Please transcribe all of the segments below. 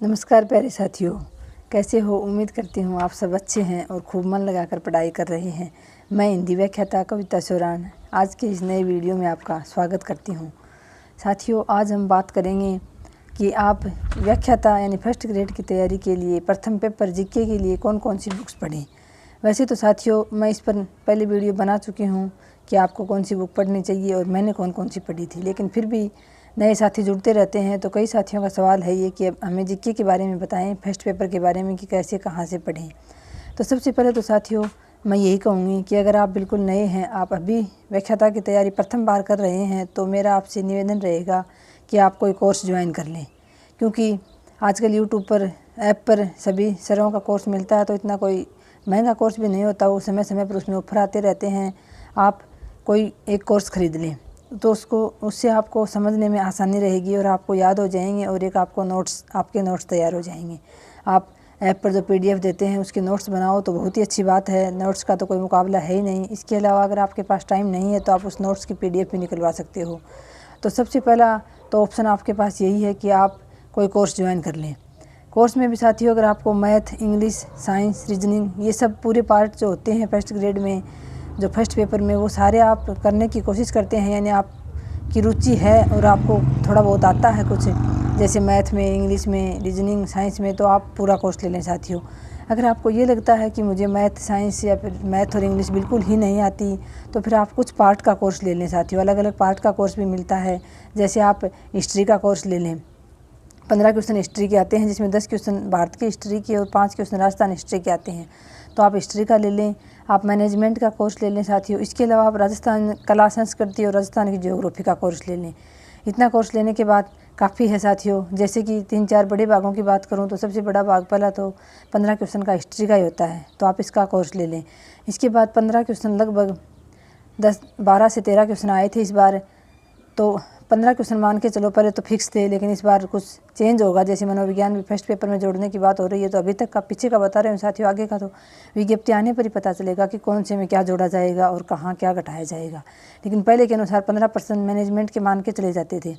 नमस्कार प्यारे साथियों, कैसे हो? उम्मीद करती हूँ आप सब अच्छे हैं और खूब मन लगाकर पढ़ाई कर रहे हैं। मैं हिंदी व्याख्याता कविता सोरान आज के इस नए वीडियो में आपका स्वागत करती हूँ। साथियों, आज हम बात करेंगे कि आप व्याख्याता यानी फर्स्ट ग्रेड की तैयारी के लिए प्रथम पेपर जीके के लिए कौन कौन सी बुक्स पढ़ें। वैसे तो साथियों, मैं इस पर पहले वीडियो बना चुकी हूँ कि आपको कौन सी बुक पढ़नी चाहिए और मैंने कौन कौन सी पढ़ी थी, लेकिन फिर भी नए साथी जुड़ते रहते हैं तो कई साथियों का सवाल है ये कि अब हमें जीके के बारे में बताएं, फर्स्ट पेपर के बारे में कि कैसे कहाँ से पढ़ें। तो सबसे पहले तो साथियों मैं यही कहूँगी कि अगर आप बिल्कुल नए हैं, आप अभी व्याख्याता की तैयारी प्रथम बार कर रहे हैं, तो मेरा आपसे निवेदन रहेगा कि आप कोई कोर्स ज्वाइन कर लें, क्योंकि आजकल यूट्यूब पर ऐप पर सभी सरों का कोर्स मिलता है। तो इतना कोई महंगा कोर्स भी नहीं होता, वो समय समय पर उसमें ऑफर आते रहते हैं। आप कोई एक कोर्स खरीद लें तो उससे आपको समझने में आसानी रहेगी और आपको याद हो जाएंगे और एक आपके नोट्स तैयार हो जाएंगे। आप ऐप पर जो PDF देते हैं उसके नोट्स बनाओ तो बहुत ही अच्छी बात है, नोट्स का तो कोई मुकाबला है ही नहीं। इसके अलावा अगर आपके पास टाइम नहीं है तो आप उस नोट्स की PDF भी निकलवा सकते हो। तो सबसे पहला तो ऑप्शन आपके पास यही है कि आप कोई कोर्स ज्वाइन कर लें। कोर्स में भी साथियों, अगर आपको मैथ, इंग्लिश, साइंस, रीजनिंग, ये सब पूरे पार्ट जो होते हैं फर्स्ट ग्रेड में, जो फर्स्ट पेपर में, वो सारे आप करने की कोशिश करते हैं, यानी आपकी रुचि है और आपको थोड़ा बहुत आता है कुछ, जैसे मैथ में, इंग्लिश में, रीजनिंग, साइंस में, तो आप पूरा कोर्स ले लें साथियों। अगर आपको ये लगता है कि मुझे मैथ, साइंस या फिर मैथ और इंग्लिश बिल्कुल ही नहीं आती, तो फिर आप कुछ पार्ट का कोर्स ले लें साथियों। अलग अलग पार्ट का कोर्स भी मिलता है। जैसे आप हिस्ट्री का कोर्स ले लें, 15 क्वेश्चन हिस्ट्री के आते हैं, जिसमें 10 क्वेश्चन भारत की हिस्ट्री के और 5 क्वेश्चन राजस्थान हिस्ट्री के आते हैं, तो आप हिस्ट्री का ले लें। आप मैनेजमेंट का कोर्स ले लें साथियों। इसके अलावा आप राजस्थान कला संस्कृति और राजस्थान की ज्योग्राफी का कोर्स ले लें। इतना कोर्स लेने के बाद काफ़ी है साथियों। जैसे कि 3-4 बड़े भागों की बात करूं तो सबसे बड़ा भाग पहला तो 15 क्वेश्चन का हिस्ट्री का ही होता है, तो आप इसका कोर्स ले लें। इसके बाद 15 क्वेश्चन, लगभग 12 से 13 क्वेश्चन आए थे इस बार, तो 15 क्वेश्चन मान के चलो, पहले तो फिक्स थे, लेकिन इस बार कुछ चेंज होगा। जैसे मनोविज्ञान भी फर्स्ट पेपर में जोड़ने की बात हो रही है, तो अभी तक का पीछे का बता रहे हैं साथियों, आगे का तो विज्ञप्ति आने पर ही पता चलेगा कि कौन से में क्या जोड़ा जाएगा और कहाँ क्या घटाया जाएगा। लेकिन पहले के अनुसार 15% मैनेजमेंट के मान के चले जाते थे,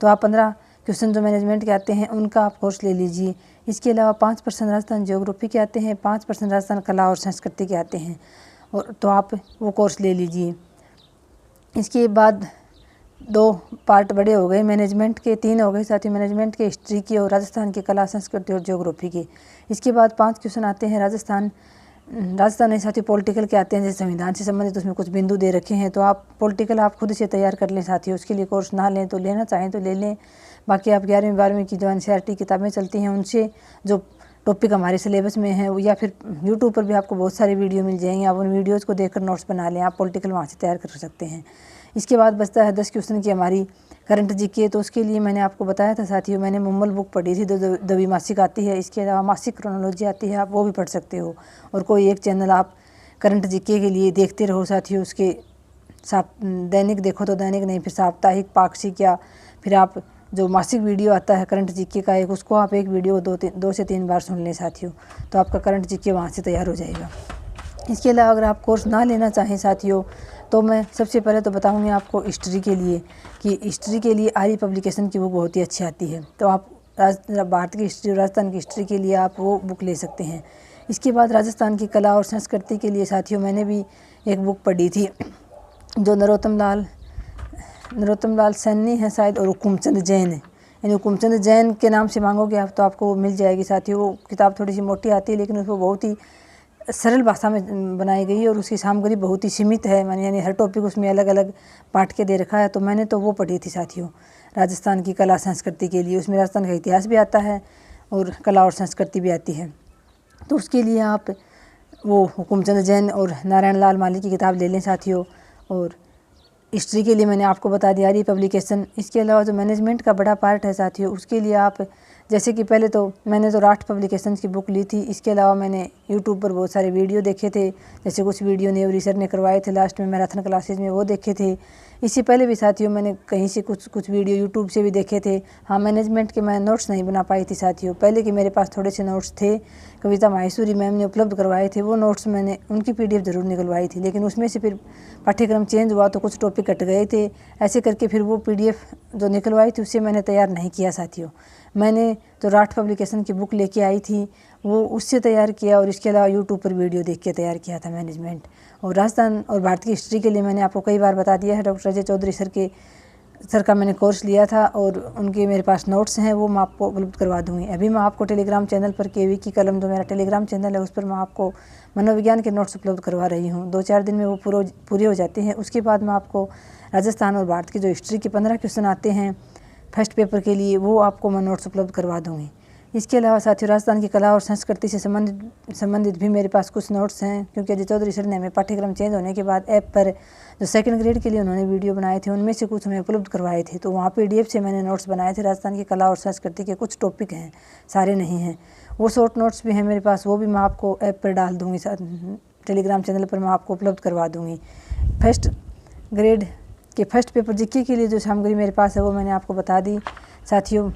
तो आप 15 क्वेश्चन जो मैनेजमेंट के आते हैं उनका आप कोर्स ले लीजिए। इसके अलावा 5% राजस्थान ज्योग्राफी के आते हैं, 5% राजस्थान कला और संस्कृति के आते हैं, और तो आप वो कोर्स ले लीजिए। इसके बाद 2 पार्ट बड़े हो गए, मैनेजमेंट के 3 हो गए साथियों, मैनेजमेंट के हिस्ट्री की और राजस्थान की कला संस्कृति और ज्योग्राफी के। इसके बाद 5 क्वेश्चन आते हैं राजस्थान नहीं साथियों, पॉलिटिकल के आते हैं, जैसे संविधान से संबंधित उसमें कुछ बिंदु दे रखे हैं, तो आप पॉलिटिकल आप खुद से तैयार कर लें साथियों। उसके लिए कोर्स ना लें तो लेना चाहें तो ले लें। बाकी आप 11वीं 12वीं की जो NCERT किताबें चलती हैं उनसे जो टॉपिक हमारे सिलेबस में है, या फिर यूट्यूब पर भी आपको बहुत सारे वीडियो मिल जाएंगे, आप उन वीडियोज़ को देखकर नोट्स बना लें। आप पॉलिटिकल वहाँ से तैयार कर सकते हैं। इसके बाद बचता है 10 क्वेश्चन की हमारी करंट जीके, तो उसके लिए मैंने आपको बताया था साथियों, मैंने मुम्बल बुक पढ़ी थी, दवी मासिक आती है। इसके अलावा मासिक क्रोनोलॉजी आती है, आप वो भी पढ़ सकते हो। और कोई एक चैनल आप करंट जीके के लिए देखते रहो साथियों। उसके दैनिक देखो तो दैनिक नहीं, फिर साप्ताहिक, पाक्षिक, या फिर आप जो मासिक वीडियो आता है करंट जीके का एक, उसको आप एक वीडियो 2 से 3 बार सुन लें साथियों, तो आपका करंट जीके वहाँ से तैयार हो जाएगा। इसके अलावा अगर आप कोर्स ना लेना चाहें साथियों, तो मैं सबसे पहले तो बताऊंगी आपको हिस्ट्री के लिए, कि हिस्ट्री के लिए आर्य पब्लिकेशन की बुक बहुत ही अच्छी आती है, तो आप भारत की हिस्ट्री और राजस्थान की हिस्ट्री के लिए आप वो बुक ले सकते हैं। इसके बाद राजस्थान की कला और संस्कृति के लिए साथियों मैंने भी एक बुक पढ़ी थी, जो नरोत्तम लाल सैनी है शायद, और हुकुमचंद जैन है, यानी हुकुमचंद जैन के नाम से मांगोगे आप तो आपको वो मिल जाएगी साथियों। वो किताब थोड़ी सी मोटी आती है, लेकिन उसको बहुत ही सरल भाषा में बनाई गई है और उसकी सामग्री बहुत ही सीमित है, यानी हर टॉपिक उसमें अलग अलग पार्ट के दे रखा है। तो मैंने तो वो पढ़ी थी साथियों, राजस्थान की कला संस्कृति के लिए। उसमें राजस्थान का इतिहास भी आता है और कला और संस्कृति भी आती है, तो उसके लिए आप वो हुकुमचंद जैन और नारायण लाल माली की किताब ले लें साथियों। और हिस्ट्री के लिए मैंने आपको बता दिया आर्य पब्लिकेशन। इसके अलावा जो मैनेजमेंट का बड़ा पार्ट है साथियों, उसके लिए आप, जैसे कि पहले तो मैंने तो राष्ट्र पब्लिकेशन की बुक ली थी। इसके अलावा मैंने यूट्यूब पर बहुत सारे वीडियो देखे थे, जैसे कुछ वीडियो नेवरी सर ने करवाए थे लास्ट में मैराथन क्लासेज में, वो देखे थे। इससे पहले भी साथियों मैंने कहीं से कुछ वीडियो यूट्यूब से भी देखे थे। हाँ, मैनेजमेंट के मैं नोट्स नहीं बना पाई थी साथियों, पहले के मेरे पास थोड़े से नोट्स थे, कविता माहेश्वरी मैम ने उपलब्ध करवाए थे, वो नोट्स मैंने उनकी PDF ज़रूर निकलवाई थी, लेकिन उसमें से फिर पाठ्यक्रम चेंज हुआ तो कुछ टॉपिक कट गए थे। ऐसे करके फिर वो PDF जो निकलवाई थी उससे मैंने तैयार नहीं किया साथियों। मैंने जो राठ पब्लिकेशन की बुक लेके आई थी वो उससे तैयार किया, और इसके अलावा यूट्यूब पर वीडियो देख के तैयार किया था मैनेजमेंट। और राजस्थान और भारत की हिस्ट्री के लिए मैंने आपको कई बार बता दिया है, डॉक्टर अजय चौधरी सर का मैंने कोर्स लिया था और उनके मेरे पास नोट्स हैं, वो मैं आपको उपलब्ध करवा दूंगी। अभी मैं आपको टेलीग्राम चैनल पर केवी की कलम, जो मेरा टेलीग्राम चैनल है, उस पर मैं आपको मनोविज्ञान के नोट्स उपलब्ध करवा रही हूँ। 2-4 दिन में वो पूरे हो जाते हैं। उसके बाद मैं आपको राजस्थान और भारत की जो हिस्ट्री के 15 क्वेश्चन आते हैं फर्स्ट पेपर के लिए, वो आपको मैं नोट्स उपलब्ध करवा दूँगी। इसके अलावा साथियों, राजस्थान की कला और संस्कृति से संबंधित भी मेरे पास कुछ नोट्स हैं, क्योंकि अजय चौधरी सर ने हमें पाठ्यक्रम चेंज होने के बाद ऐप पर जो सेकंड ग्रेड के लिए उन्होंने वीडियो बनाए थे, उनमें से कुछ हमें उपलब्ध करवाए थे। तो वहाँ PDF से मैंने नोट्स बनाए थे। राजस्थान की कला और संस्कृति के कुछ टॉपिक हैं, सारे नहीं हैं। वो शॉर्ट नोट्स भी हैं मेरे पास, वो भी मैं आपको ऐप पर डाल दूँगी, टेलीग्राम चैनल पर मैं आपको उपलब्ध करवा दूँगी। फर्स्ट ग्रेड के फर्स्ट पेपर जीके के लिए जो सामग्री मेरे पास है वो मैंने आपको बता दी। साथियों,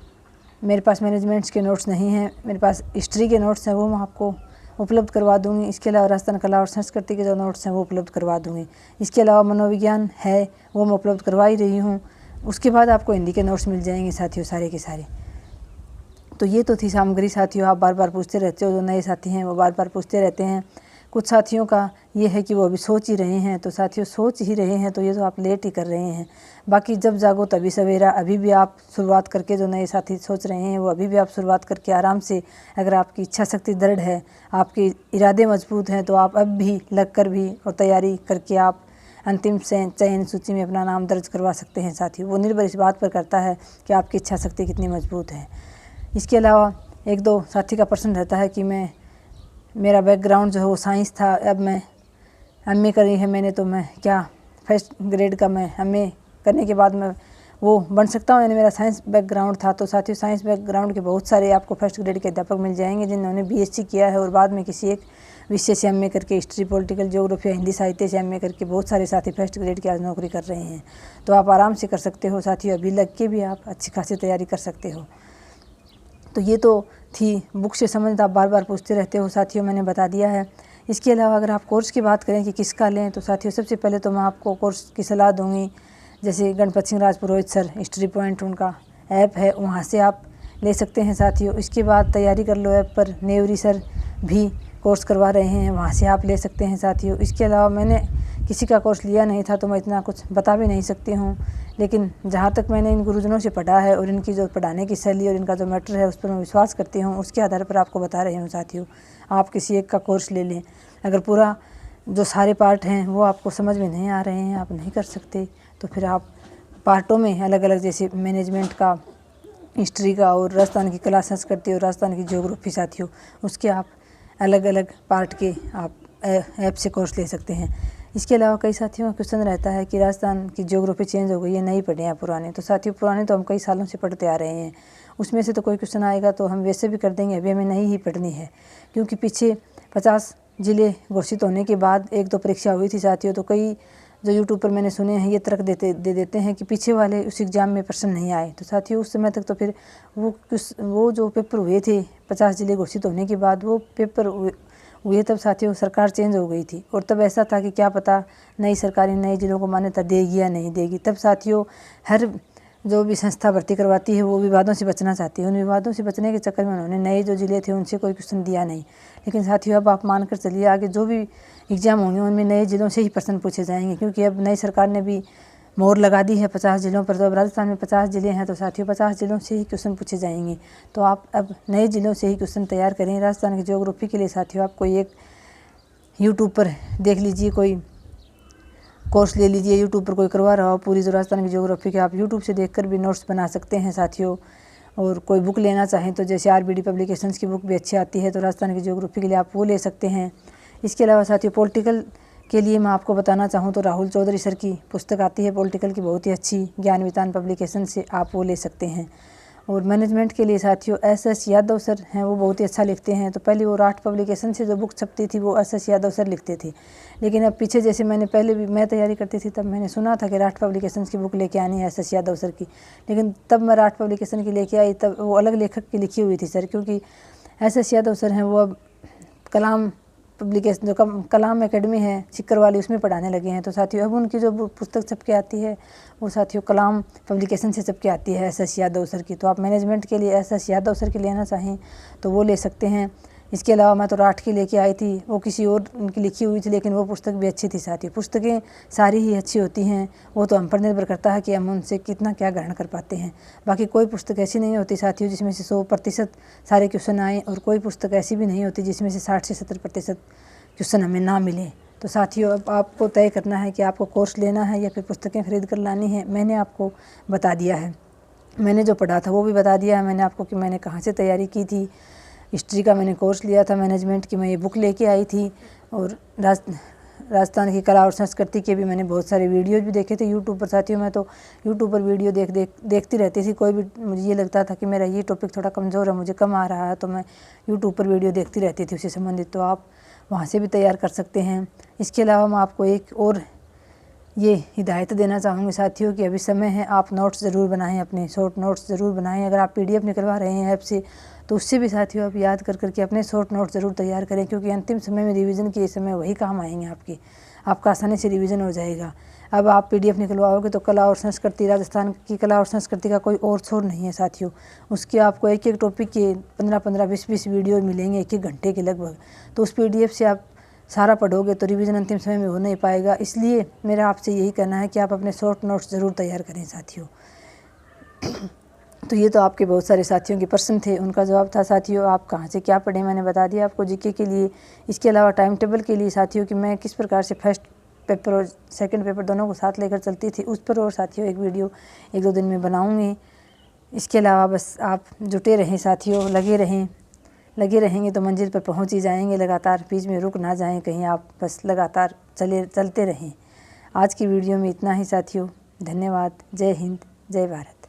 मेरे पास मैनेजमेंट्स के नोट्स नहीं हैं, मेरे पास हिस्ट्री के नोट्स हैं, वो मैं आपको उपलब्ध करवा दूंगी। इसके अलावा राजस्थान कला और संस्कृति के जो नोट्स हैं वो उपलब्ध करवा दूंगी। इसके अलावा मनोविज्ञान है, वो मैं उपलब्ध करवा ही रही हूँ। उसके बाद आपको हिंदी के नोट्स मिल जाएंगे साथियों, सारे के सारे। तो ये तो थी सामग्री साथियों। आप बार बार पूछते रहते हो, जो नए साथी हैं वो बार बार पूछते रहते हैं। कुछ साथियों का ये है कि वो अभी सोच ही रहे हैं, तो साथियों सोच ही रहे हैं तो ये तो आप लेट ही कर रहे हैं। बाकी जब जागो तभी सवेरा। अभी भी आप शुरुआत करके, जो नए साथी सोच रहे हैं वो अभी भी आप शुरुआत करके आराम से, अगर आपकी इच्छा शक्ति दृढ़ है, आपके इरादे मजबूत हैं, तो आप अब भी लग कर भी और तैयारी करके आप अंतिम चयन सूची में अपना नाम दर्ज करवा सकते हैं साथियों। वो निर्भर इस बात पर करता है कि आपकी इच्छा शक्ति कितनी मजबूत है। इसके अलावा 1-2 साथी का प्रश्न रहता है कि मेरा बैकग्राउंड जो है वो साइंस था, अब मैं MA करी है मैंने, तो मैं क्या फर्स्ट ग्रेड का मैं MA करने के बाद मैं वो बन सकता हूँ, यानी मेरा साइंस बैकग्राउंड था। तो साथियों, साइंस बैकग्राउंड के बहुत सारे आपको फर्स्ट ग्रेड के अध्यापक मिल जाएंगे जिन्होंने BSc किया है और बाद में किसी एक विषय से MA करके, हिस्ट्री, पॉलिटिकल ज्योग्राफी या हिंदी साहित्य से MA करके बहुत सारे साथी फर्स्ट ग्रेड की आज नौकरी कर रहे हैं। तो आप आराम से कर सकते हो साथियों, अभी लग के भी आप अच्छी खासी तैयारी कर सकते हो। तो ये तो थी बुक से संबंधित, आप बार बार पूछते रहते हो साथियों, मैंने बता दिया है। इसके अलावा अगर आप कोर्स की बात करें कि किसका लें, तो साथियों सबसे पहले तो मैं आपको कोर्स की सलाह दूंगी, जैसे Ganpat Singh Rajpurohit sir, history point उनका ऐप है, वहाँ से आप ले सकते हैं साथियों। इसके बाद तैयारी कर लो ऐप पर, नेवरी सर भी कोर्स करवा रहे हैं, वहाँ से आप ले सकते हैं साथियों। इसके अलावा मैंने किसी का कोर्स लिया नहीं था तो मैं इतना कुछ बता भी नहीं सकती हूँ, लेकिन जहाँ तक मैंने इन गुरुजनों से पढ़ा है और इनकी जो पढ़ाने की शैली और इनका जो मैटर है उस पर मैं विश्वास करती हूँ, उसके आधार पर आपको बता रही हूँ साथियों। आप किसी एक का कोर्स ले लें, अगर पूरा जो सारे पार्ट हैं वो आपको समझ में नहीं आ रहे हैं, आप नहीं कर सकते, तो फिर आप पार्टों में अलग अलग, जैसे मैनेजमेंट का, हिस्ट्री का, और राजस्थान की कला संस्कृति और राजस्थान की ज्योग्राफी साथियों, उसके आप अलग अलग पार्ट के आप ऐप से कोर्स ले सकते हैं। इसके अलावा कई साथियों का क्वेश्चन रहता है कि राजस्थान की ज्योग्राफी चेंज हो गई है, नहीं पढ़े हैं पुराने। तो साथियों, पुराने तो हम कई सालों से पढ़ते आ रहे हैं, उसमें से तो कोई क्वेश्चन आएगा तो हम वैसे भी कर देंगे, अभी हमें नहीं ही पढ़नी है, क्योंकि पीछे 50 जिले घोषित होने के बाद 1-2 परीक्षा हुई थी साथियों। तो कई जो यूट्यूब पर मैंने सुने हैं ये तर्क दे देते हैं कि पीछे वाले उस एग्ज़ाम में प्रश्न नहीं आए। तो साथियों, उस समय तक तो फिर वो जो पेपर हुए थे 50 जिले घोषित होने के बाद, वो पेपर हुए तब साथियों सरकार चेंज हो गई थी, और तब ऐसा था कि क्या पता नई सरकारी नए जिलों को मान्यता देगी या नहीं देगी। तब साथियों, हर जो भी संस्था भर्ती करवाती है वो विवादों से बचना चाहती है, उन विवादों से बचने के चक्कर में उन्होंने नए जो जिले थे उनसे कोई क्वेश्चन दिया नहीं। लेकिन साथियों, अब आप मानकर चलिए, आगे जो भी एग्ज़ाम होंगे उनमें नए जिलों से ही प्रश्न पूछे जाएंगे, क्योंकि अब नई सरकार ने भी मोहर लगा दी है 50 जिलों पर। तो अब राजस्थान में 50 जिले हैं, तो साथियों 50 जिलों से ही क्वेश्चन पूछे जाएंगे। तो आप अब नए जिलों से ही क्वेश्चन तैयार करें। राजस्थान की ज्योग्राफी के लिए साथियों, आप कोई एक यूट्यूब पर देख लीजिए, कोई कोर्स ले लीजिए, यूट्यूब पर कोई करवा रहा हो पूरी जो राजस्थान की ज्योग्राफी के, आप यूट्यूब से देखकर भी नोट्स बना सकते हैं साथियों। और कोई बुक लेना चाहें तो जैसे RBD पब्लिकेशंस की बुक भी अच्छी आती है, तो राजस्थान की ज्योग्राफी के लिए आप वो ले सकते हैं। इसके अलावा साथियों, पॉलिटिकल के लिए मैं आपको बताना चाहूँ तो राहुल चौधरी सर की पुस्तक आती है पॉलिटिकल की, बहुत ही अच्छी, ज्ञान वितान पब्लिकेशन से, आप वो ले सकते हैं। और मैनेजमेंट के लिए साथियों SS यादव सर हैं, वो बहुत ही अच्छा लिखते हैं। तो पहले वो राठ पब्लिकेशन से जो बुक छपती थी वो SS यादव सर लिखते थे, लेकिन अब पीछे जैसे मैंने पहले भी मैं तैयारी करती थी तब मैंने सुना था कि राठ पब्लिकेशन की बुक लेके आनी है SS यादव सर की, लेकिन तब मैं राठ पब्लिकेशन की लेके आई, तब वो अलग लेखक की लिखी हुई थी सर, क्योंकि SS यादव सर हैं वो अब कलाम पब्लिकेशन जो कलाम एकेडमी है सिक्कर वाली, उसमें पढ़ाने लगे हैं। तो साथियों अब उनकी जो पुस्तक छप के आती है वो साथियों कलाम पब्लिकेशन से छप के आती है SS यादव सर की। तो आप मैनेजमेंट के लिए SS यादव सर की लेना चाहें तो वो ले सकते हैं। इसके अलावा मैं तो राठ की लेके आई थी, वो किसी और उनकी लिखी हुई थी, लेकिन वो पुस्तक भी अच्छी थी साथियों। पुस्तकें सारी ही अच्छी होती हैं, वो तो हम पर निर्भर करता है कि हम उनसे कितना क्या ग्रहण कर पाते हैं। बाकी कोई पुस्तक ऐसी नहीं होती साथियों जिसमें से 100% सारे क्वेश्चन आए, और कोई पुस्तक ऐसी भी नहीं होती जिसमें से 60 से 70% क्वेश्चन हमें ना मिले। तो साथियों अब आपको तय करना है कि आपको कोर्स लेना है या फिर पुस्तकें खरीद कर लानी है। मैंने आपको बता दिया है, मैंने जो पढ़ा था वो भी बता दिया है मैंने आपको कि मैंने कहाँ से तैयारी की थी। हिस्ट्री का मैंने कोर्स लिया था, मैनेजमेंट की मैं ये बुक लेके आई थी, और राजस्थान की कला और संस्कृति के भी मैंने बहुत सारे वीडियोज़ भी देखे थे यूट्यूब पर साथियों। मैं तो यूट्यूब पर वीडियो देखती रहती थी। कोई भी मुझे ये लगता था कि मेरा ये टॉपिक थोड़ा कमज़ोर है, मुझे कम आ रहा है, तो मैं यूट्यूब पर वीडियो देखती रहती थी उससे संबंधित। तो आप वहाँ से भी तैयार कर सकते हैं। इसके अलावा मैं आपको एक और ये हिदायत देना चाहूँगी साथियों कि अभी समय है, आप नोट्स ज़रूर बनाएं, अपने शॉर्ट नोट्स ज़रूर बनाएं। अगर आप PDF निकलवा रहे हैं ऐप से तो उससे भी साथियों आप याद कर करके अपने शॉर्ट नोट्स ज़रूर तैयार करें, क्योंकि अंतिम समय में रिवीजन के समय वही काम आएंगे आपका आसानी से रिवीजन हो जाएगा। अब आप PDF निकलवाओगे तो कला और संस्कृति, राजस्थान की कला और संस्कृति का कोई और छोर नहीं है साथियों। उसके आपको एक एक टॉपिक के 15-15, 20-20 वीडियो मिलेंगे 1-1 घंटे के लगभग। तो उस PDF से आप सारा पढ़ोगे तो रिवीजन अंतिम समय में हो नहीं पाएगा। इसलिए मेरा आपसे यही कहना है कि आप अपने शॉर्ट नोट्स ज़रूर तैयार करें साथियों। तो ये तो आपके बहुत सारे साथियों के प्रश्न थे, उनका जवाब था साथियों। आप कहाँ से क्या पढ़ें मैंने बता दिया आपको GK के लिए। इसके अलावा टाइम टेबल के लिए साथियों कि मैं किस प्रकार से फर्स्ट पेपर और सेकंड पेपर दोनों को साथ लेकर चलती थी, उस पर और साथियों एक वीडियो 1-2 दिन में बनाऊँगी। इसके अलावा बस आप जुटे रहें साथियों, लगे रहेंगे तो मंजिल पर पहुंच ही जाएंगे। लगातार बीच में रुक ना जाएं कहीं, आप बस लगातार चलते रहें। आज की वीडियो में इतना ही साथियों, धन्यवाद। जय हिंद, जय भारत।